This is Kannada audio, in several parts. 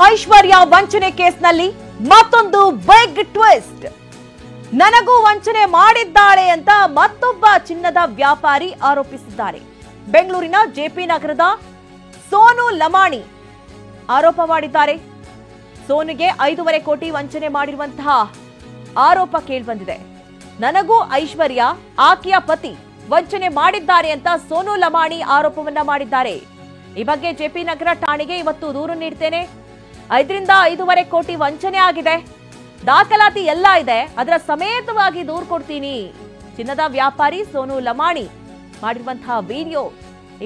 ಐಶ್ವರ್ಯ ವಂಚನೆ ಕೇಸ್ನಲ್ಲಿ ಮತ್ತೊಂದು ಬಿಗ್ ಟ್ವಿಸ್ಟ್. ನನಗೂ ವಂಚನೆ ಮಾಡಿದ್ದಾಳೆ ಅಂತ ಮತ್ತೊಬ್ಬ ಚಿನ್ನದ ವ್ಯಾಪಾರಿ ಆರೋಪಿಸಿದ್ದಾರೆ. ಬೆಂಗಳೂರಿನ ಜೆಪಿ ನಗರದ ಸೋನು ಲಮಾಣಿ ಆರೋಪ ಮಾಡಿದ್ದಾರೆ. ಸೋನುಗೆ 5.5 ಕೋಟಿ ವಂಚನೆ ಮಾಡಿರುವಂತಹ ಆರೋಪ ಕೇಳಿಬಂದಿದೆ. ನನಗೂ ಐಶ್ವರ್ಯ ಆಕೆಯ ಪತಿ ವಂಚನೆ ಮಾಡಿದ್ದಾರೆ ಅಂತ ಸೋನು ಲಮಾಣಿ ಆರೋಪವನ್ನ ಮಾಡಿದ್ದಾರೆ. ಈ ಬಗ್ಗೆ ಜೆಪಿ ನಗರ ಠಾಣೆಗೆ ಇವತ್ತು ದೂರು ನೀಡ್ತೇನೆ. 5ರಿಂದ 5.5 ಕೋಟಿ ವಂಚನೆ ಆಗಿದೆ, ದಾಖಲಾತಿ ಎಲ್ಲ ಇದೆ, ಅದರ ಸಮೇತವಾಗಿ ದೂರು ಕೊಡ್ತೀನಿ. ಚಿನ್ನದ ವ್ಯಾಪಾರಿ ಸೋನು ಲಮಾಣಿ ಮಾಡಿರುವಂತಹ ವಿಡಿಯೋ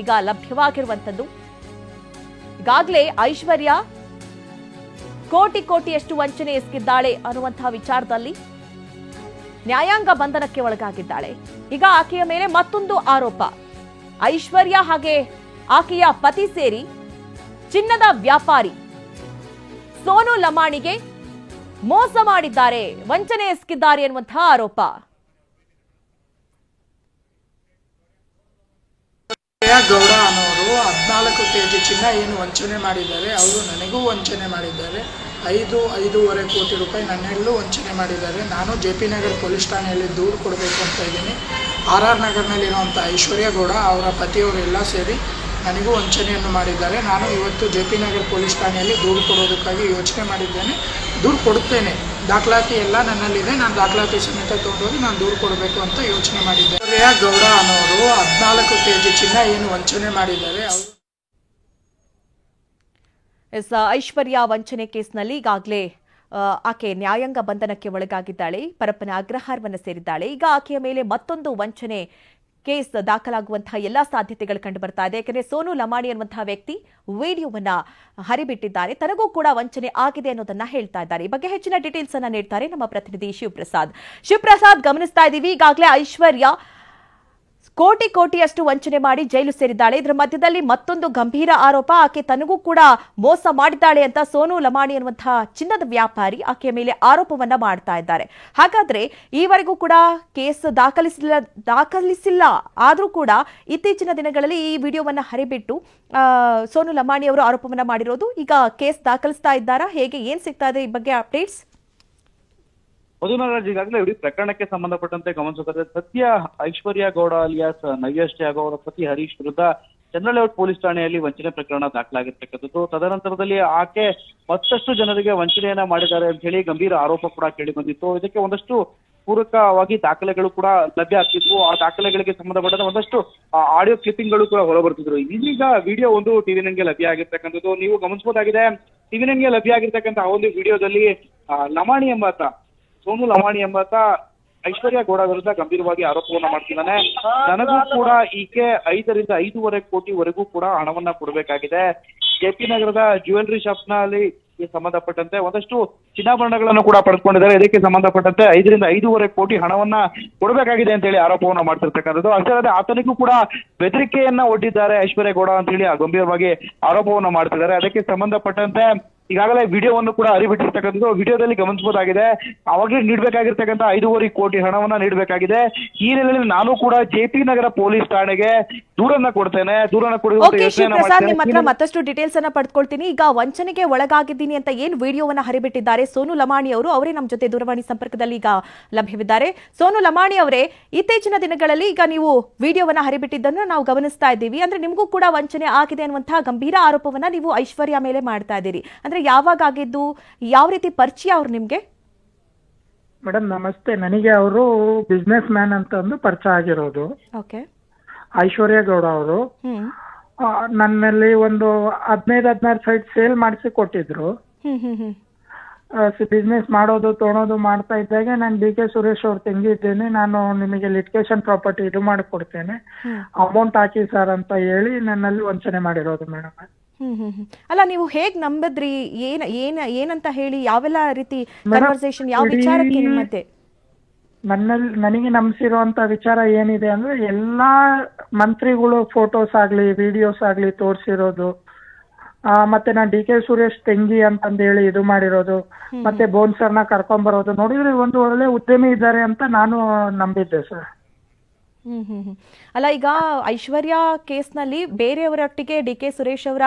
ಈಗ ಲಭ್ಯವಾಗಿರುವಂತದ್ದು. ಈಗಾಗಲೇ ಐಶ್ವರ್ಯ ಕೋಟಿಯಷ್ಟು ವಂಚನೆ ಎಸಗಿದ್ದಾಳೆ ಅನ್ನುವಂತಹ ವಿಚಾರದಲ್ಲಿ ನ್ಯಾಯಾಂಗ ಬಂಧನಕ್ಕೆ ಒಳಗಾಗಿದ್ದಾಳೆ. ಈಗ ಆಕೆಯ ಮೇಲೆ ಮತ್ತೊಂದು ಆರೋಪ. ಐಶ್ವರ್ಯ ಹಾಗೆ ಆಕೆಯ ಪತಿ ಸೇರಿ ಚಿನ್ನದ ವ್ಯಾಪಾರಿ ಸೋನು ಲಮಾಣಿಗೆ ಮೋಸ ಮಾಡಿದ್ದಾರೆ, ವಂಚನೆ ಎಸಗಿದ್ದಾರೆ ಎನ್ನುವಂತಹ ಆರೋಪ. ಗೌಡ ಅನ್ನೋರು 14 ಕೆಜಿ ಚಿನ್ನ ಏನು ವಂಚನೆ ಮಾಡಿದ್ದಾರೆ, ಅವರು ನನಗೂ ವಂಚನೆ ಮಾಡಿದ್ದಾರೆ. 5.5 ಕೋಟಿ ರೂಪಾಯಿ ನನ್ನೆಲ್ಲೂ ವಂಚನೆ ಮಾಡಿದ್ದಾರೆ. ನಾನು ಜೆಪಿ ನಗರ್ ಪೊಲೀಸ್ ಠಾಣೆಯಲ್ಲಿ ದೂರು ಕೊಡಬೇಕು ಅಂತ ಇದ್ದೀನಿ. RR ನಗರ್ನಲ್ಲಿರುವಂಥ ಐಶ್ವರ್ಯ ಗೌಡ ಅವರ ಪತಿಯವರೆಲ್ಲ ಸೇರಿ ನನಗೂ ವಂಚನೆಯನ್ನು ಮಾಡಿದ್ದಾರೆ. ನಾನು ಇವತ್ತು ಜೆಪಿ ನಗರ್ ಪೊಲೀಸ್ ಠಾಣೆಯಲ್ಲಿ ದೂರು ಕೊಡೋದಕ್ಕಾಗಿ ಯೋಚನೆ ಮಾಡಿದ್ದೇನೆ. ದೂರು ಕೊಡುತ್ತೇನೆ, ದಾಖಲಾತಿ ಎಲ್ಲ ನನ್ನಲ್ಲಿದೆ. ನಾನು ದಾಖಲಾತಿ ಸಮೇತ ತೊಗೊಂಡೋಗಿ ನಾನು ದೂರು ಕೊಡಬೇಕು ಅಂತ ಯೋಚನೆ ಮಾಡಿದ್ದೇನೆ. ಗೌಡ ಅನ್ನೋರು 14 ಕೆಜಿ ಚಿನ್ನ ಏನು ವಂಚನೆ ಮಾಡಿದ್ದಾರೆ. ಐಶ್ವರ್ಯ ವಂಚನೆ ಕೇಸ್ನಲ್ಲಿ ಈಗಾಗಲೇ ಆಕೆ ನ್ಯಾಯಾಂಗ ಬಂಧನಕ್ಕೆ ಒಳಗಾಗಿದ್ದಾಳೆ. ಪರಪ್ಪನ ಅಗ್ರಹಾರವನ್ನು ಸೇರಿದ್ದಾಳೆ. ಈಗ ಆಕೆಯ ಮೇಲೆ ಮತ್ತೊಂದು ವಂಚನೆ ಕೇಸ್ ದಾಖಲಾಗುವಂತಹ ಎಲ್ಲಾ ಸಾಧ್ಯತೆಗಳು ಕಂಡು ಬರ್ತಾ ಇದೆ. ಯಾಕಂದ್ರೆ ಸೋನು ಲಮಾಣಿ ಅನ್ನುವಂತಹ ವ್ಯಕ್ತಿ ವಿಡಿಯೋವನ್ನ ಹರಿಬಿಟ್ಟಿದ್ದಾರೆ. ತನಗೂ ಕೂಡ ವಂಚನೆ ಆಗಿದೆ ಅನ್ನೋದನ್ನ ಹೇಳ್ತಾ ಇದ್ದಾರೆ. ಈ ಬಗ್ಗೆ ಹೆಚ್ಚಿನ ಡೀಟೇಲ್ಸ್ ಅನ್ನ ನೀಡ್ತಾರೆ ನಮ್ಮ ಪ್ರತಿನಿಧಿ ಶಿವಪ್ರಸಾದ್. ಗಮನಿಸ್ತಾ ಇದ್ದೀವಿ, ಈಗಾಗಲೇ ಐಶ್ವರ್ಯ ಕೋಟಿಯಷ್ಟು ವಂಚನೆ ಮಾಡಿ ಜೈಲು ಸೇರಿದ್ದಾಳೆ. ಇದರ ಮಧ್ಯದಲ್ಲಿ ಮತ್ತೊಂದು ಗಂಭೀರ ಆರೋಪ, ಆಕೆ ತನಗೂ ಕೂಡ ಮೋಸ ಮಾಡಿದ್ದಾಳೆ ಅಂತ ಸೋನು ಲಮಾಣಿ ಅನ್ನುವಂತಹ ಚಿನ್ನದ ವ್ಯಾಪಾರಿ ಆಕೆಯ ಮೇಲೆ ಆರೋಪವನ್ನ ಮಾಡ್ತಾ ಇದ್ದಾರೆ. ಹಾಗಾದ್ರೆ ಈವರೆಗೂ ಕೂಡ ಕೇಸ್ ದಾಖಲಿಸಿಲ್ಲ. ಆದ್ರೂ ಕೂಡ ಇತ್ತೀಚಿನ ದಿನಗಳಲ್ಲಿ ಈ ವಿಡಿಯೋವನ್ನ ಹರಿಬಿಟ್ಟು ಸೋನು ಲಮಾಣಿ ಅವರು ಆರೋಪವನ್ನ ಮಾಡಿರೋದು. ಈಗ ಕೇಸ್ ದಾಖಲಿಸ್ತಾ ಇದ್ದಾರಾ, ಹೇಗೆ, ಏನ್ ಸಿಗ್ತಾ ಇದೆ, ಈ ಬಗ್ಗೆ ಅಪ್ಡೇಟ್ಸ್? ಮಧುನಾರಾಜ್, ಈಗಾಗಲೇ ಇಡೀ ಪ್ರಕರಣಕ್ಕೆ ಸಂಬಂಧಪಟ್ಟಂತೆ ಗಮನಿಸುತ್ತದೆ. ಸದ್ಯ ಐಶ್ವರ್ಯ ಗೌಡ ಅಲಿಯಾಸ್ ನವ್ಯಶ್ರೀ ಹಾಗೂ ಅವರ ಪತಿ ಹರೀಶ್ ವಿರುದ್ಧ ಚಂದ್ರಲೇಔಟ್ ಪೊಲೀಸ್ ಠಾಣೆಯಲ್ಲಿ ವಂಚನೆ ಪ್ರಕರಣ ದಾಖಲಾಗಿರ್ತಕ್ಕಂಥದ್ದು. ತದನಂತರದಲ್ಲಿ ಆಕೆ ಮತ್ತಷ್ಟು ಜನರಿಗೆ ವಂಚನೆಯನ್ನ ಮಾಡಿದ್ದಾರೆ ಅಂತ ಹೇಳಿ ಗಂಭೀರ ಆರೋಪ ಕೂಡ ಕೇಳಿ ಬಂದಿತ್ತು. ಇದಕ್ಕೆ ಒಂದಷ್ಟು ಪೂರಕವಾಗಿ ದಾಖಲೆಗಳು ಕೂಡ ಲಭ್ಯ ಆಗ್ತಿದ್ವು. ಆ ದಾಖಲೆಗಳಿಗೆ ಸಂಬಂಧಪಟ್ಟಂತೆ ಒಂದಷ್ಟು ಆಡಿಯೋ ಕ್ಲಿಪ್ಪಿಂಗ್ಗಳು ಕೂಡ ಹೊರಬರ್ತಿದ್ರು. ಇದೀಗ ವಿಡಿಯೋ ಒಂದು ಟಿವಿ ನೈನ್ಗೆ ಲಭ್ಯ ಆಗಿರ್ತಕ್ಕಂಥದ್ದು. ನೀವು ಗಮನಿಸಬಹುದಾಗಿದೆ, ಟಿವಿ ನೈನ್ಗೆ ಲಭ್ಯ ಆಗಿರ್ತಕ್ಕಂಥ ಆ ಒಂದು ವಿಡಿಯೋದಲ್ಲಿ ಲಮಾಣಿ ಎಂಬಾತ, ಸೋನು ಲಮಾಣಿ ಎಂಬಾತ ಐಶ್ವರ್ಯ ಗೌಡ ವಿರುದ್ಧ ಗಂಭೀರವಾಗಿ ಆರೋಪವನ್ನ ಮಾಡ್ತಿದ್ದಾನೆ. ನನಗೂ ಕೂಡ ಈಕೆ 5ರಿಂದ 5.5 ಕೋಟಿವರೆಗೂ ಕೂಡ ಹಣವನ್ನ ಕೊಡಬೇಕಾಗಿದೆ. ಜೆಪಿ ನಗರದ ಜ್ಯುವೆಲರಿ ಶಾಪ್ನಲ್ಲಿ ಸಂಬಂಧಪಟ್ಟಂತೆ ಒಂದಷ್ಟು ಚಿನ್ನಾಭರಣಗಳನ್ನು ಕೂಡ ಪಡೆದುಕೊಂಡಿದ್ದಾರೆ. ಇದಕ್ಕೆ ಸಂಬಂಧಪಟ್ಟಂತೆ 5ರಿಂದ 5.5 ಕೋಟಿ ಹಣವನ್ನ ಕೊಡಬೇಕಾಗಿದೆ ಅಂತ ಹೇಳಿ ಆರೋಪವನ್ನ ಮಾಡ್ತಿರ್ತಕ್ಕಂಥದ್ದು. ಅಷ್ಟೇ ಅಲ್ಲದೆ ಆತನಿಗೂ ಕೂಡ ಬೆದರಿಕೆಯನ್ನ ಒಡ್ಡಿದ್ದಾರೆ ಐಶ್ವರ್ಯ ಗೌಡ ಅಂತ ಹೇಳಿ ಗಂಭೀರವಾಗಿ ಆರೋಪವನ್ನ ಮಾಡ್ತಿದ್ದಾರೆ. ಅದಕ್ಕೆ ಸಂಬಂಧಪಟ್ಟಂತೆ ಈಗಾಗಲೇ ವಿಡಿಯೋವನ್ನು ಕೂಡ ಹರಿಬಿಟ್ಟಿರ್ತಕ್ಕಂಥದ್ದು. ವಿಡಿಯೋದಲ್ಲಿ ಗಮನಿಸಬಹುದಾಗಿದೆ, ಅವಾಗಲೇ ನೀಡಬೇಕಾಗಿರ್ತಕ್ಕಂಥ 5.5 ಕೋಟಿ ಹಣವನ್ನ ನೀಡಬೇಕಾಗಿದೆ. ಈ ನಿಟ್ಟಿನಲ್ಲಿ ನಾನು ಕೂಡ ಜೆಪಿ ನಗರ ಪೊಲೀಸ್ ಠಾಣೆಗೆ ದೂರನ್ನ ಕೊಡ್ತೇನೆ. ಮತ್ತಷ್ಟು ಡೀಟೇಲ್ಸ್ ಅನ್ನ ಪಡೆದುಕೊಳ್ತೀನಿ. ಈಗ ವಂಚನೆಗೆ ಒಳಗಾಗಿದ್ದೀನಿ ಅಂತ ಏನ್ ವಿಡಿಯೋವನ್ನ ಹರಿಬಿಟ್ಟಿದ್ದಾರೆ ಸೋನು ಲಮಾಣಿ ಅವರು, ಅವರೇ ನಮ್ಮ ಜೊತೆ ದೂರವಾಣಿ ಸಂಪರ್ಕದಲ್ಲಿ ಈಗ ಲಭ್ಯವಿದ್ದಾರೆ. ಸೋನು ಲಮಾಣಿ ಅವರೇ, ಇತ್ತೀಚಿನ ದಿನಗಳಲ್ಲಿ ಈಗ ನೀವು ವಿಡಿಯೋವನ್ನ ಹರಿಬಿಟ್ಟಿದ್ದನ್ನು ನಾವು ಗಮನಿಸ್ತಾ ಇದ್ದೀವಿ. ಅಂದ್ರೆ ನಿಮಗೂ ಕೂಡ ವಂಚನೆ ಆಗಿದೆ ಅನ್ನುವಂತಹ ಗಂಭೀರ ಆರೋಪವನ್ನ ನೀವು ಐಶ್ವರ್ಯ ಮೇಲೆ ಮಾಡ್ತಾ ಇದ್ದೀರಿ. ಅಂದ್ರೆ ಯಾವಾಗ ಆಗಿದ್ದು, ಯಾವ ರೀತಿ ಪರಿಚಯ ಅವ್ರು ನಿಮ್ಗೆ? ಮೇಡಮ್ ನಮಸ್ತೆ, ನನಗೆ ಅವರು ಬಿಸ್ನೆಸ್ ಮ್ಯಾನ್ ಅಂತ ಒಂದು ಪರಿಚಯ ಆಗಿರೋದು. ಓಕೆ. ಐಶ್ವರ್ಯ ಗೌಡ ಅವರು ನನ್ನಲ್ಲಿ ಒಂದು 15-16 ಸೈಟ್ ಸೇಲ್ ಮಾಡಿಸಿ ಕೊಟ್ಟಿದ್ರು. ಬಿಸ್ನೆಸ್ ಮಾಡೋದು ತೊಗೊಳೋದು ಮಾಡ್ತಾ ಇದ್ದಾಗ ನಾನು DK ಸುರೇಶ್ ಅವ್ರ ತಂಗಿ ಇದ್ದೇನೆ, ನಾನು ನಿಮಗೆ ಲಿಟಿಗೇಷನ್ ಪ್ರಾಪರ್ಟಿ ಇದು ಮಾಡಿಕೊಡ್ತೇನೆ, ಅಮೌಂಟ್ ಹಾಕಿ ಸರ್ ಅಂತ ಹೇಳಿ ನನ್ನಲ್ಲಿ ವಂಚನೆ ಮಾಡಿರೋದು ಮೇಡಮ್. ಅಲ್ಲ, ನೀವು ಹೇಗ್ ನಂಬಿದ್ರಿ? ಏನಂತ ಹೇಳಿ, ಯಾವೆಲ್ಲ ರೀತಿ ಕನ್ವರ್ಸೇಷನ್, ಯಾವ ವಿಚಾರಕ್ಕೆ ನಿಮ್ಮತ್ತೆ? ನನಗೆ ನಂಬಿಸಿರುವಂತ ವಿಚಾರ ಏನಿದೆ ಅಂದ್ರೆ, ಎಲ್ಲಾ ಮಂತ್ರಿಗಳು ಫೋಟೋಸ್ ಆಗ್ಲಿ ವಿಡಿಯೋಸ್ ಆಗ್ಲಿ ತೋರಿಸಿರೋದು, ಮತ್ತೆ ನಾನು DK ಸುರೇಶ್ ತಂಗಿ ಅಂತಂದು ಹೇಳಿ ಇದು ಮಾಡಿರೋದು, ಮತ್ತೆ ಬೋನ್ಸರ್ನ ಕರ್ಕೊಂಡ್ ಬರೋದು ನೋಡಿದ್ರೆ ಒಂದು ಒಳ್ಳೆ ಉದ್ಯಮಿ ಇದ್ದಾರೆ ಅಂತ ನಾನು ನಂಬಿದ್ದೆ ಸರ್. ಅಲ್ಲ, ಈಗ ಐಶ್ವರ್ಯ ಕೇಸ್ನಲ್ಲಿ ಬೇರೆಯವರೊಟ್ಟಿಗೆ ಡಿ.ಕೆ. ಸುರೇಶ್ ಅವರ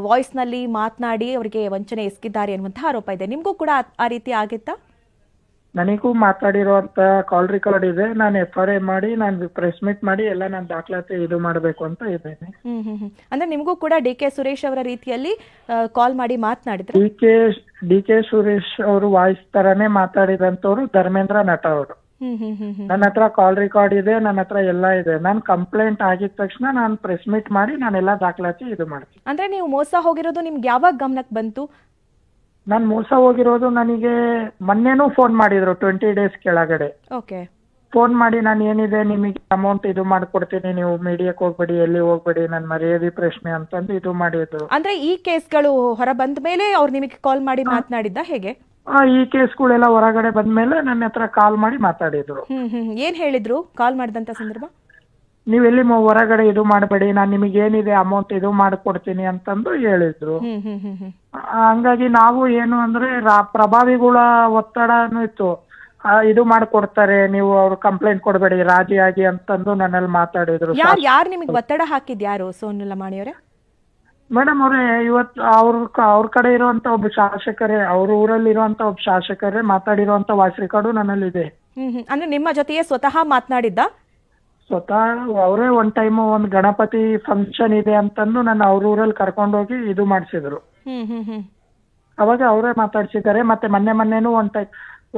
ವಾಯ್ಸ್ನಲ್ಲಿ ಮಾತನಾಡಿ ಅವರಿಗೆ ವಂಚನೆ ಎಸಗಿದ್ದಾರೆ ಅನ್ನುವಂತಹ ಆರೋಪ ಇದೆ. ನಿಮಗೂ ಕೂಡ ಆ ರೀತಿ ಆಗಿತ್ತಾ? ನನಗೂ ಮಾತಾಡಿರುವಂತ ಕಾಲ್ ರೆಕಾರ್ಡ್ ಇದೆ. ನಾನು FRI ಮಾಡಿ ನಾನು ಪ್ರೆಸ್ ಮೀಟ್ ಮಾಡಿ ಎಲ್ಲ ನಾನು ದಾಖಲಾತಿ ಇದು ಮಾಡಬೇಕು ಅಂತ ಇದ್ದೇನೆ. ಅಂದ್ರೆ ನಿಮಗೂ ಕೂಡ ಡಿ.ಕೆ. ಸುರೇಶ್ ಅವರ ರೀತಿಯಲ್ಲಿ ಕಾಲ್ ಮಾಡಿ ಮಾತನಾಡಿದ್ರು? ಡಿ.ಕೆ. ಸುರೇಶ್ ಅವರು ವಾಯ್ಸ್ ತರಾನೇ ಮಾತಾಡಿದಂತವ್ರು ಧರ್ಮೇಂದ್ರ ನಟ ಅವರು. ನನ್ನ ಹತ್ರ ಕಾಲ್ ರೆಕಾರ್ಡ್ ಇದೆ, ನನ್ನ ಹತ್ರ ಎಲ್ಲ ಇದೆ. ನಾನು ಕಂಪ್ಲೇಂಟ್ ಆಗಿದ ತಕ್ಷಣ ನಾನು ಪ್ರೆಸ್ ಮೀಟ್ ಮಾಡಿ ನಾನೆಲ್ಲ ದಾಖಲಾತಿ ಇದು ಮಾಡ್ತೀನಿ. ಅಂದ್ರೆ ನೀವು ಮೋಸ ಹೋಗಿರೋದು ನಿಮ್ಗೆ ಯಾವಾಗ ಗಮನಕ್ಕೆ ಬಂತು? ನಾನು ಮೋಸ ಹೋಗಿರೋದು ನನಗೆ ಮೊನ್ನೆನೂ ಫೋನ್ ಮಾಡಿದ್ರು 20 ಡೇಸ್ ಕೆಳಗಡೆ. ಓಕೆ. ಫೋನ್ ಮಾಡಿ ನಾನು ಏನಿದೆ ನಿಮಗೆ ಅಮೌಂಟ್ ಇದು ಮಾಡ್ಕೊಡ್ತೀನಿ, ನೀವು ಮೀಡಿಯಾಕ್ಕೆ ಹೋಗ್ಬೇಡಿ, ಎಲ್ಲಿ ಹೋಗ್ಬೇಡಿ, ನನ್ನ ಮರ್ಯಾದೆ ಪ್ರಶ್ನೆ ಅಂತಂದು ಇದು ಮಾಡಿದ್ರು. ಅಂದ್ರೆ ಈ ಕೇಸ್ಗಳು ಹೊರ ಬಂದ ಮೇಲೆ ಅವ್ರು ನಿಮಗೆ ಕಾಲ್ ಮಾಡಿ ಮಾತನಾಡಿದ್ದ ಹೇಗೆ? ಈ ಕೇಸ್ಗಳೆಲ್ಲ ಹೊರಗಡೆ ಬಂದ್ಮೇಲೆ ನನ್ನ ಹತ್ರ ಕಾಲ್ ಮಾಡಿ ಮಾತಾಡಿದ್ರು. ಏನ್ ಹೇಳಿದ್ರು ಕಾಲ್ ಮಾಡಿದಂತ ಸಂದರ್ಭ? ನೀವೆಲ್ಲಿ ಹೊರಗಡೆ ಇದು ಮಾಡಬೇಡಿ, ನಾನು ನಿಮಗೆ ಏನಿದೆ ಅಮೌಂಟ್ ಇದು ಮಾಡ್ಕೊಡ್ತೀನಿ ಅಂತಂದು ಹೇಳಿದ್ರು. ಹಂಗಾಗಿ ನಾವು ಏನು ಅಂದ್ರೆ ಪ್ರಭಾವಿಗಳ ಒತ್ತಡನೂ ಇತ್ತು. ಇದು ಮಾಡ್ಕೊಡ್ತಾರೆ, ನೀವು ಅವ್ರು ಕಂಪ್ಲೇಂಟ್ ಕೊಡಬೇಡಿ ರಾಜಿಯಾಗಿ ಅಂತಂದು ನನ್ನಲ್ಲಿ ಮಾತಾಡಿದ್ರು. ಯಾರು ನಿಮಗೆ ಒತ್ತಡ ಹಾಕಿದ್ ಯಾರು? ಸೋನು ಲಮಾಣಿ ಅವರೇ? ಮೇಡಮ್ ಅವರೇ, ಇವತ್ತು ಅವ್ರ ಕಡೆ ಇರುವಂತ ಒಬ್ಬ ಶಾಸಕರೇ, ಅವ್ರ ಊರಲ್ಲಿ ಇರುವಂತ ಒಬ್ಬ ಶಾಸಕರೇ ಮಾತಾಡಿರುವಂತ ವಾಯ್ಸ್ ರೆಕಾರ್ಡು ನನ್ನಲ್ಲಿ ಇದೆ. ಅಂದ್ರೆ ನಿಮ್ಮ ಜೊತೆಗೆ ಸ್ವತಃ ಮಾತನಾಡಿದ್ದ? ಸ್ವತಃ ಅವರೇ ಒಂದ್ ಟೈಮ್ ಒಂದ್ ಗಣಪತಿ ಫಂಕ್ಷನ್ ಇದೆ ಅಂತಂದು ನನ್ನ ಅವ್ರ ಊರಲ್ಲಿ ಕರ್ಕೊಂಡೋಗಿ ಇದು ಮಾಡಿಸಿದ್ರು. ಅವಾಗ ಅವರೇ ಮಾತಾಡ್ಸಿದ್ದಾರೆ. ಮತ್ತೆ ಮೊನ್ನೆನೂ ಒಂದ್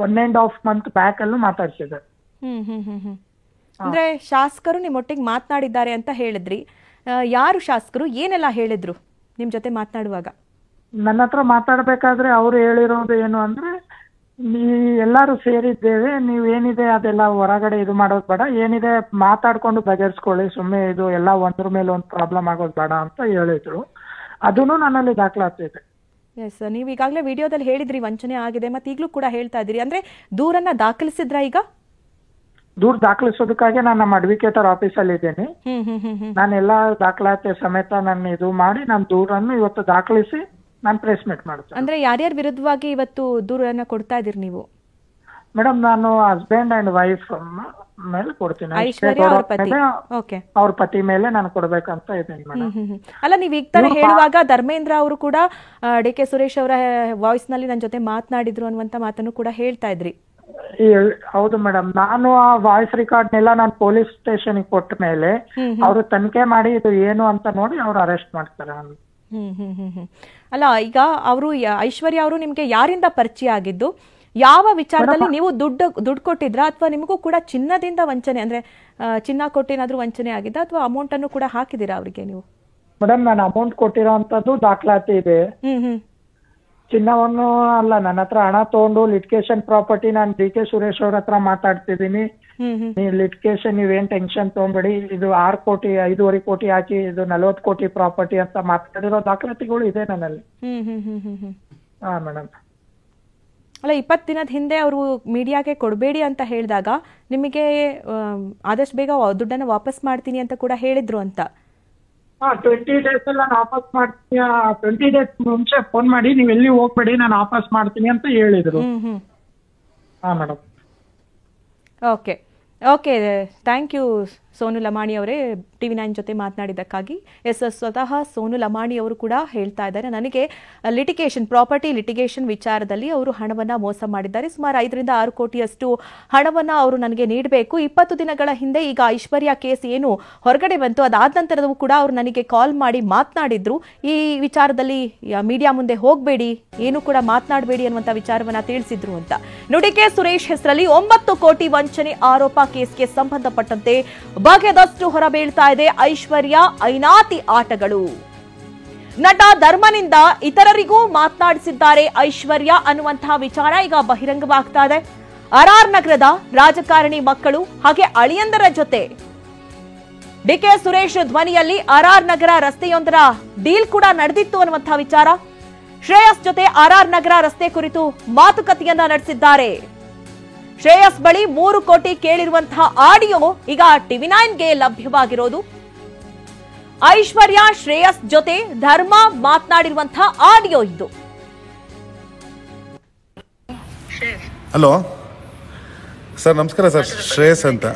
1.5 ಮಂತ್ ಬ್ಯಾಕ್ ಅಲ್ಲೂ ಮಾತಾಡ್ಸಿದ್ದಾರೆ. ಅಂದ್ರೆ ಶಾಸಕರು ನಿಮ್ಮೊಟ್ಟಿಗೆ ಮಾತನಾಡಿದ್ದಾರೆ ಅಂತ ಹೇಳಿದ್ರಿ. ಯಾರು ಶಾಸಕರು? ಏನೆಲ್ಲ ಹೇಳಿದ್ರು ನಿಮ್ ಜೊತೆ ಮಾತನಾಡುವಾಗ? ನನ್ನ ಹತ್ರ ಮಾತಾಡ್ಬೇಕಾದ್ರೆ ಅವ್ರು ಹೇಳಿರೋದು ಏನು ಅಂದ್ರೆ, ಎಲ್ಲಾರು ಸೇರಿದ್ದೇವೆ, ನೀವೇನಿದೆ ಅದೆಲ್ಲ ಹೊರಗಡೆ ಇದು ಮಾಡೋದು ಬೇಡ, ಏನಿದೆ ಮಾತಾಡ್ಕೊಂಡು ಬಗೆಹರಿಸ್ಕೊಳ್ಳಿ, ಸುಮ್ಮನೆ ಇದು ಎಲ್ಲ ಒಂದ್ರ ಮೇಲೆ ಒಂದು ಪ್ರಾಬ್ಲಮ್ ಆಗೋದು ಬೇಡ ಅಂತ ಹೇಳಿದ್ರು. ಅದನ್ನು ನನ್ನಲ್ಲಿ ದಾಖಲಾತಿದೆ. ಎಸ್, ನೀವು ಈಗಾಗಲೇ ವಿಡಿಯೋದಲ್ಲಿ ಹೇಳಿದ್ರಿ ವಂಚನೆ ಆಗಿದೆ, ಮತ್ತೆ ಈಗಲೂ ಕೂಡ ಹೇಳ್ತಾ ಇದ್ದೀರಿ. ಅಂದ್ರೆ ದೂರನ್ನ ದಾಖಲಿಸಿದ್ರ? ಈಗ ದೂರ ದಾಖಲಿಸೋದಕ್ಕಾಗಿ ನಾನು ನಮ್ಮ ಅಡ್ವೊಕೇಟರ್ ಆಫೀಸಲ್ಲಿ ಇದ್ದೀನಿ. ನಾನೆಲ್ಲ ದಾಖಲಾತಿ ಸಮೇತ ನಾನು ಇದು ಮಾಡಿ ನಾನು ದೂರನ್ನು ಇವತ್ತು ದಾಖಲಿಸಿ ನಾನು ಪ್ರೆಸ್ ಮೀಟ್ ಮಾಡ್ತೀನಿ. ಅಂದ್ರೆ ಯಾರ್ಯಾರ ವಿರುದ್ಧವಾಗಿ ಇವತ್ತು ದೂರನ್ನ ಕೊಡ್ತಾ ಇದೀರಿ ನೀವು? ಮೇಡಮ್, ನಾನು ಹಸ್ಬೆಂಡ್ ಅಂಡ್ ವೈಫ್ ಮೇಲೆ ಕೊಡ್ತೀನಿ. ಅವ್ರ ಪತಿ ಮೇಲೆ ನಾನು ಕೊಡ್ಬೇಕಂತ ಇದ್ದೀನಿ ಮೇಡಮ್. ಅಲ್ಲ, ನೀವ್ ಈಗ ತರ ಹೇಳುವಾಗ ಧರ್ಮೇಂದ್ರ ಅವರು ಕೂಡ ಡಿ.ಕೆ. ಸುರೇಶ್ ಅವರ ವಾಯ್ಸ್ ನಲ್ಲಿ ನನ್ನ ಜೊತೆ ಮಾತನಾಡಿದ್ರು ಅನ್ನುವಂತ ಮಾತನ್ನು ಕೂಡ ಹೇಳ್ತಾ ಇದ್ರಿ. ಹೌದು ಮೇಡಮ್, ನಾನು ಆ ವಾಯ್ಸ್ ರೆಕಾರ್ಡ್ನೆಲ್ಲ ನಾನು ಪೊಲೀಸ್ ಸ್ಟೇಷನ್ ಕೊಟ್ಟ ಮೇಲೆ ಅವರು ತನಿಖೆ ಮಾಡಿ ಇದು ಏನು ಅಂತ ನೋಡಿ ಅವ್ರು ಅರೆಸ್ಟ್ ಮಾಡ್ತಾರೆ. ಅಲ್ಲ, ಈಗ ಅವರು ಐಶ್ವರ್ಯ ಅವರು ನಿಮ್ಗೆ ಯಾರಿಂದ ಪರಿಚಯ ಆಗಿದ್ದು? ಯಾವ ವಿಚಾರದಲ್ಲಿ? ನೀವು ದುಡ್ಡು ಕೊಟ್ಟಿದ್ರಾ ಅಥವಾ ನಿಮಗೂ ಕೂಡ ಚಿನ್ನದಿಂದ ವಂಚನೆ, ಅಂದ್ರೆ ಚಿನ್ನ ಕೊಟ್ಟೇನಾದ್ರೂ ವಂಚನೆ ಆಗಿದ್ದ ಅಥವಾ ಅಮೌಂಟ್ ಅನ್ನು ಕೂಡ ಹಾಕಿದೀರಾ ಅವರಿಗೆ ನೀವು? ಮೇಡಮ್, ನಾನು ಅಮೌಂಟ್ ಕೊಟ್ಟಿರೋಂಥದ್ದು ದಾಖಲಾತಿ ಇದೆ. ಚಿನ್ನವನ್ನು ಅಲ್ಲ, ನನ್ನ ಹತ್ರ ಹಣ ತಗೊಂಡು ಲಿಟಿಗೇಷನ್ ಪ್ರಾಪರ್ಟಿ ನಾನು ಡಿ.ಕೆ. ಸುರೇಶ್ ಅವ್ರ ಹತ್ರ ಮಾತಾಡ್ತಿದ್ದೀನಿ. ನೀವು ಲಿಟಿಗೇಷನ್ ನೀವೇನ್ ಟೆನ್ಷನ್ ತಗೊಂಬೇಡಿ, ಇದು 6 ಕೋಟಿ 5.5 ಕೋಟಿ ಹಾಕಿ ಇದು 40 ಕೋಟಿ ಪ್ರಾಪರ್ಟಿ ಅಂತ ಮಾತಾಡಿರೋ ದಾಖಲಾತಿಗಳು ಇದೆ ನನ್ನಲ್ಲಿ. ಹಾ ಮೇಡಮ್. ಅಲ್ಲ, 20 ದಿನದ ಹಿಂದೆ ಅವರು ಮೀಡಿಯಾಗೆ ಕೊಡಬೇಡಿ ಅಂತ ಹೇಳಿದಾಗ ನಿಮಗೆ ಆದಷ್ಟು ಬೇಗ ದುಡ್ಡನ್ನು ವಾಪಸ್ ಮಾಡ್ತೀನಿ ಅಂತ ಕೂಡ ಹೇಳಿದ್ರು ಅಂತ. 20 ಡೇಸ್ ಎಲ್ಲ ನಾನು ವಾಪಸ್ ಮಾಡ್ತೀನಿ, 20 ಡೇಸ್ ಮುಂಚೆ ಫೋನ್ ಮಾಡಿ ನೀವು ಎಲ್ಲಿ ಹೋಗ್ಬೇಡಿ ನಾನು ವಾಪಸ್ ಮಾಡ್ತೀನಿ ಅಂತ ಹೇಳಿದ್ರು. ಹಾ madam. Okay, thank you Sonu Lamani ಅವರೇ, TV9 ಜೊತೆ ಮಾತನಾಡಿದ್ದಕ್ಕಾಗಿ. ಎಸ್, ಸ್ವತಃ ಸೋನು ಲಮಾಣಿ ಅವರು ಕೂಡ ಹೇಳ್ತಾ ಇದ್ದಾರೆ, ನನಗೆ ಪ್ರಾಪರ್ಟಿ ಲಿಟಿಗೇಷನ್ ವಿಚಾರದಲ್ಲಿ ಅವರು ಹಣವನ್ನ ಮೋಸ ಮಾಡಿದ್ದಾರೆ. ಸುಮಾರು 5 ರಿಂದ 6 ಕೋಟಿಯಷ್ಟು ಹಣವನ್ನ ಅವರು ನನಗೆ ನೀಡಬೇಕು. 20 ದಿನಗಳ ಹಿಂದೆ ಈಗ ಐಶ್ವರ್ಯ ಕೇಸ್ ಏನು ಹೊರಗಡೆ ಬಂತು, ಅದಾದ ನಂತರವೂ ಕೂಡ ಅವರು ನನಗೆ ಕಾಲ್ ಮಾಡಿ ಮಾತನಾಡಿದ್ರು. ಈ ವಿಚಾರದಲ್ಲಿ ಮೀಡಿಯಾ ಮುಂದೆ ಹೋಗಬೇಡಿ, ಏನು ಕೂಡ ಮಾತನಾಡಬೇಡಿ ಅನ್ನುವಂಥ ವಿಚಾರವನ್ನ ತಿಳಿಸಿದ್ರು ಅಂತ. ಡಿ.ಕೆ. ಸುರೇಶ್ ಹೆಸರಲ್ಲಿ 9 ಕೋಟಿ ವಂಚನೆ ಆರೋಪ ಕೇಸ್ಗೆ ಸಂಬಂಧಪಟ್ಟಂತೆ ಬಗೆದಷ್ಟು ಹೊರಬೀಳ್ತಾ ಇದೆ ಐಶ್ವರ್ಯ ಐನಾತಿ ಆಟಗಳು. ನಟ ಧರ್ಮನಿಂದ ಇತರರಿಗೂ ಮಾತನಾಡಿಸಿದ್ದಾರೆ ಐಶ್ವರ್ಯ ಅನ್ನುವಂತಹ ವಿಚಾರ ಈಗ ಬಹಿರಂಗವಾಗ್ತಾ ಇದೆ. RR ನಗರದ ರಾಜಕಾರಣಿ ಮಕ್ಕಳು ಹಾಗೆ ಅಳಿಯಂದರ ಜೊತೆ ಡಿ.ಕೆ. ಸುರೇಶ್ ಧ್ವನಿಯಲ್ಲಿ RR ನಗರ ರಸ್ತೆಯೊಂದರ ಡೀಲ್ ಕೂಡ ನಡೆದಿತ್ತು ಅನ್ನುವಂತಹ ವಿಚಾರ. ಶ್ರೇಯಸ್ ಜೊತೆ RR ನಗರ ರಸ್ತೆ ಕುರಿತು ಮಾತುಕತೆಯನ್ನ ನಡೆಸಿದ್ದಾರೆ. ಶ್ರೇಯಸ್ ಬಳಿ 3 ಕೋಟಿ ಕೇಳಿರುವಂತಹ ಆಡಿಯೋ ಈಗ TV9ಗೆ ಲಭ್ಯವಾಗಿರೋದು. ಐಶ್ವರ್ಯ ಶ್ರೇಯಸ್ ಜೊತೆ ಧರ್ಮ ಮಾತನಾಡಿರುವಂತಹ ಆಡಿಯೋ ಇದು. ಹಲೋ ಸರ್, ನಮಸ್ಕಾರ ಸರ್. ಶ್ರೇಯಸ್ ಅಂತ.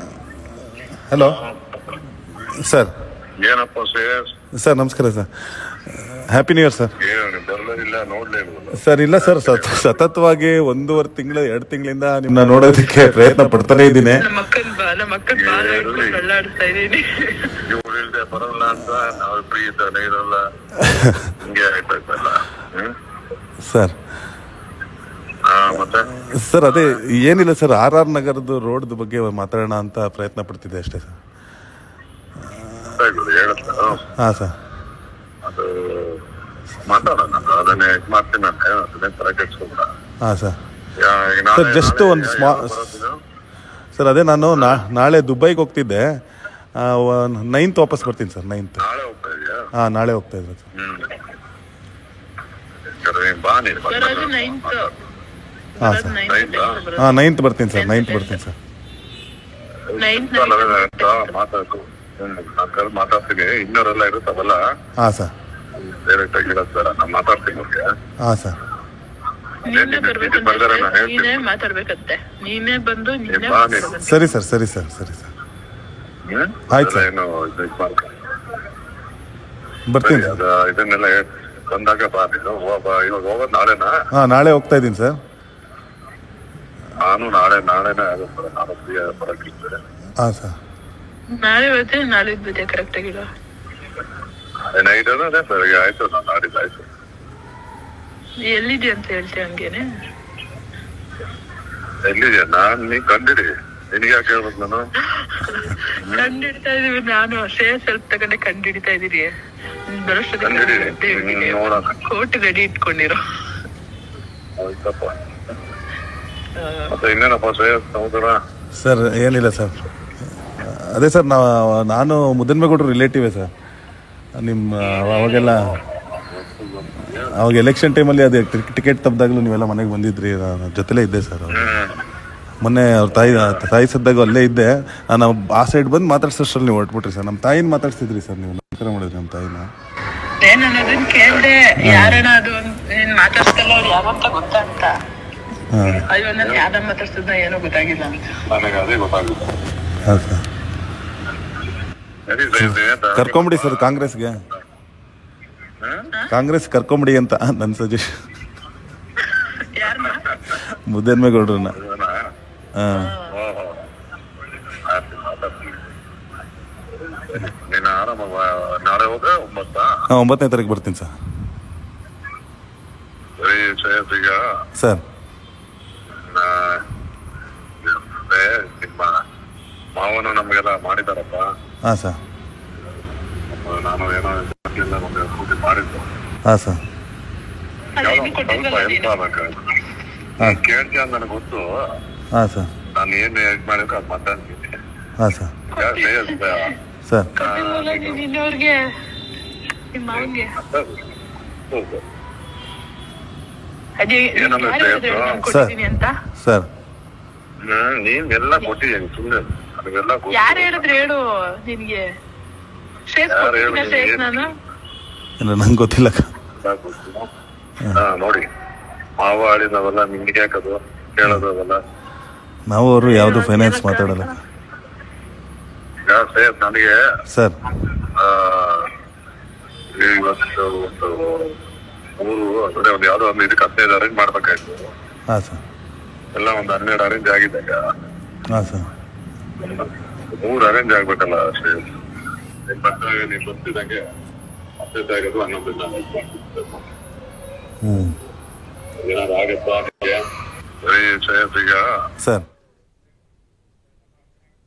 Hello sir. ಏನಪ್ಪ ಶ್ರೇಯಸ್? ಸರ್ ನಮಸ್ಕಾರ sir. Happy new year sir. ಬರಲಿಲ್ಲ, ನೋಡ್ಲೇ ಸರ್ ಇಲ್ಲ ಸರ್, ಸತತವಾಗಿ 1.5 ತಿಂಗಳು 2 ತಿಂಗಳಿಂದ ನಿಮ್ಮನ್ನ ನೋಡೋದಕ್ಕೆ ಪ್ರಯತ್ನ ಪಡ್ತಾನೆ ಇದ್ದೀನಿ. ಇವ್ರಿಲ್ದೆ ಬರಲ್ಲ ಅಂತ ನಾವು ಫ್ರೀ ಇದ್ದಾನೆ ಇರಲ್ಲ, ಹಿಂಗೆ ಆಯ್ತಾಯ್ತಲ್ಲ. ಸರ್ ಮತ್ತೆ ಸರ್ ಅದೇ ಏನಿಲ್ಲ ಸರ್, RR ನಗರದ ರೋಡ್ ಬಗ್ಗೆ ಮಾತಾಡೋಣ ಅಂತ ಪ್ರಯತ್ನ ಪಡ್ತಿದ್ದೆ ಅಷ್ಟೇ ಸರ್. ಹಾಂ ಸರ್. ಅದು ಮಾತಾಡೋಣ, ಅದನ್ನೇ ಮಾಡ್ತೀನಿ ಅಂತ ಅದನ್ನೇ ತರ ಕೆಡ್ಸ್ಕೊಂಡ. ಹಾಂ ಸರ್. ಸರ್ ಜಸ್ಟ್ ಒಂದು ಸರ್ ಅದೇ ನಾನು ನಾಳೆ ದುಬೈಗೆ ಹೋಗ್ತಿದ್ದೆ, 9th ವಾಪಸ್ ಬರ್ತೀನಿ ಸರ್. 9th. ನಾಳೆ ಹೋಗ್ತಾ ಇದೆಯಾ? ಹಾಂ ನಾಳೆ ಹೋಗ್ತಾ ಇದ್ದೆ ಸರ್. ಬಾ ನೀನು. ಹಾಂ ಸರ್. ಹಾಂ 9th ಬರ್ತೀನಿ ಸರ್. 9th ಬರ್ತೀನಿ ಸರ್. ಮಾತಾಡ್ತೀನಿ, ಇನ್ನೋರೆಲ್ಲ ಇರುತ್ತವಲ್ಲ. ಹಾಂ ಸರ್. ಡೈರೆಕ್ಟ್ ಆಗಿ ಇರೋದು ಬೇಡ, ನಾನು ಮಾತಾಡ್ತೀನಿ ಅವ್ರಿಗೆ. ಹಾಂ ಸರ್. ಸರಿ ಸರ್, ಸರಿ ಸರ್, ಸರಿ ಸರ್. ಆಯ್ತು ಸರ್, ಬರ್ತೀನಿ ಸರ್. ಇದನ್ನೆಲ್ಲ ಬಂದಾಗ ಬಾ ನೀನು. ಇವಾಗ ಹೋಗೋದು ನಾಳೆನಾ? ಹಾಂ ನಾಳೆ ಹೋಗ್ತಾ ಇದ್ದೀನಿ ಸರ್. ನಾನು ನಾಳೆನೇ ಆಗುತ್ತೆ, ನಾನು ಫ್ರೀ ಬರೋಕ್ಕಿರ್ತೇನೆ. ಹಾಂ ಸರ್. ನಾಳೆ ಬರುತ್ತೆ, ನಾಳಿದ್ದು ಬರುತ್ತೆ ಕರೆಕ್ಟ್ ಆಗಿಲ್ಲ. ನೈಟ್ ಅದೇ ಸರ್, ಆಯ್ತು, ನಾನು ನಾಡಿದ್ದು ಆಯ್ತು. ಎಲ್ಲಿದೆ ಅಂತ ಹೇಳ್ತೀಯ ಹಂಗೇನೆ? ಎಲ್ಲಿದ್ಯಾ? ನೀ ಕಂಡಿಡಿ, ನಿನಗೆ ಯಾಕೆ ಹೇಳ್ಬೇಕು ನಾನು? ಕಂಡಿಡ್ತಾ ಇದೀವಿ, ನಾನು ಸ್ವಲ್ಪ ತಗೊಂಡೆ ಕಂಡಿಡ್ತಾ ಇದೀರಿ. ಕೋಟ್ ರೆಡಿ ಇಟ್ಕೊಂಡಿರೋ. ಮತ್ತೆ ಇನ್ನೇನಪ್ಪ ಶ್ರೇಯಸ್ ಸಹೋದರ? ಸರ್ ಏನಿಲ್ಲ ಸರ್, ಅದೇ ಸರ್ ನಾನು ಮುದ್ದನ್ಮೇಗೌಡರು ರಿಲೇಟಿವೇ ಸರ್. ನಿಮ್ಮ ಅವಾಗ ಎಲೆಕ್ಷನ್ ಟೈಮಲ್ಲಿ ಅದೇ ಟಿಕೆಟ್ ತಪ್ಪಿದಾಗಲೂ ನೀವೆಲ್ಲ ಮನೆಗೆ ಬಂದಿದ್ರಿ, ನಾನು ಜೊತೆಲೇ ಇದ್ದೆ ಸರ್. ಮೊನ್ನೆ ಅವ್ರ ತಾಯಿ ಸದ್ದಾಗ ಅಲ್ಲೇ ಇದ್ದೆ. ನಾವು ಆ ಸೈಡ್ ಬಂದು ಮಾತಾಡ್ಸೋಷ್ಟ್ರಲ್ಲಿ ನೀವು ಹೊರಟ್ಬಿಟ್ರಿ ಸರ್. ನಮ್ಮ ತಾಯಿನ ಮಾತಾಡ್ಸಿದ್ರಿ ಸರ್, ನೀವು ನಮಸ್ಕಾರ ಮಾಡಿದ್ರಿ ನಮ್ಮ ತಾಯಿನ. ನಾನು ಅದನ್ನ ಕೇಳ್ದೆ, ಯಾರಣ್ಣ ಅದು ನೀನ್ ಮಾತಾಡ್ತಲ್ಲ ಅವ್ರು ಯಾವಂತ ಗೊತ್ತಾಗ್ತ. ಅಯ್ಯೋ ನಾನು ಯಾವ್ದ ಮಾತಾಡ್ತಿದ್ದ ಏನೋ ಗೊತ್ತಾಗಿಲ್ಲ ನನಗೆ, ಅದೇ ಗೊತ್ತಾಗುತ್ತೆ. ಹಾಂ ಸರ್. ಕರ್ಕೊಂಬಿಡಿ ಸರ್ ಕಾಂಗ್ರೆಸ್ಗೆ, ಕಾಂಗ್ರೆಸ್ ಕರ್ಕೊಂಬಿಡಿ ಅಂತ ನನ್ನ ಸಜೆಷನ್. ಮುದ್ದನ್ಮೇಗೌಡ್ರನ್ನ. ಹಾಂ ನೀನು ಆರಾಮ. ನಾಳೆ ಹೋದ್ರೆ 9? ಹಾಂ 9ನೇ ತಾರೀಕು ಬರ್ತೀನಿ ಸರ್. ಸರಿ ಶ್ರೇಯಸ್, ಈಗ ಸರ್ ನಿಮ್ಮ ಮಾವನು ನಮಗೆಲ್ಲ ಮಾಡಿದಾರಪ್ಪ. ಹಾಂ ಸರ್. ನಾನು ಏನೋ ಕೂತಿ ಮಾಡಿದ್ದು. ಹಾಂ ಸರ್. ಸ್ವಲ್ಪ ಹೆಲ್ಪ್ ಆಗ್ಬೇಕು. ಕೇಳ್ತೀಯ ಅಂತ ನನಗೆ ಗೊತ್ತು. ಹಾಂ ಸರ್. ನಾನು ಏನು ಇದು ಮಾಡಿದ್ರೆ ಅದು ಮಾತಾಡ್ತೀನಿ. ಹಾಂ ಸರ್. ಸರ್ ಇನ್ನವ್ರಿಗೆ ನಿಮ್ಮ ಮಾವನ್ಗೆ ಅಂತ ಸರ್. ನೀನೆಲ್ಲ ಕೊಟ್ಟಿದ್ದೀನಿ ಸುಮ್ಮನೆ, ಅದೆಲ್ಲ ಯಾರು ಹೇಳಿದ್ರು ಹೇಳು. ನಿನ್ಗೆ ನಾನು ನಂಗೆ ಗೊತ್ತಿಲ್ಲ. ನೋಡಿ, ಮಾವ ಆಡಿದವಲ್ಲ ನಿಮ್ಗೆ ಯಾಕದು ಕೇಳೋದು ಅವೆಲ್ಲ. ನಾವು ಅವರು ಯಾವುದು ಫೈನಾನ್ಸ್ ಮಾತಾಡಲ್ಲ. ನನಗೆ ಸರ್ ಇವತ್ತು ಒಂದು ಯಾವ್ದೋ ಒಂದು ಇದಕ್ಕೆ 15 ಅರೇಂಜ್ ಮಾಡ್ಬೇಕಾಯ್ತು. ಹಾಂ ಸರ್. ಎಲ್ಲ ಒಂದು 12 ಅರೇಂಜ್ ಆಗಿದ್ದಾಗ. ಹಾಂ ಸರ್. 3 ಅರೇಂಜ್ ಆಗ್ಬೇಕಲ್ಲ ಅಷ್ಟೇ. ನೀವು ಗೊತ್ತಿದ್ದಂಗೆ 15 ಆಗೋದು 11 ಹ್ಞೂ ಏನಾದ್ರು ಆಗತ್ತಾ? ಸರಿ ಶ್ರೇಯಸ್, ಈಗ ಸರ್